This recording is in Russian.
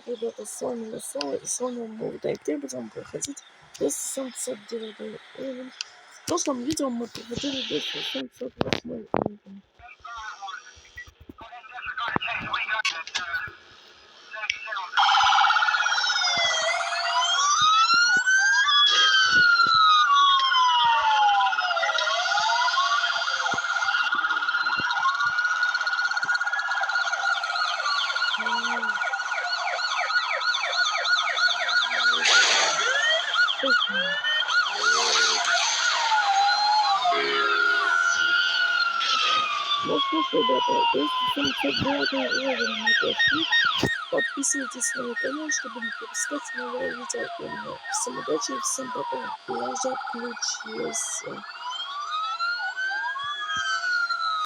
привет, ребята, с вами Лосо, и с вами мы в будем проходить 279 уровень. В прошлом видео мы проходили 278 уровень. Ну что ж, ребята, 279 уровень мы прошли. Подписывайтесь на мой канал, чтобы не пропускать новые видео от меня. Всем удачи и всем пока. И я же отключился.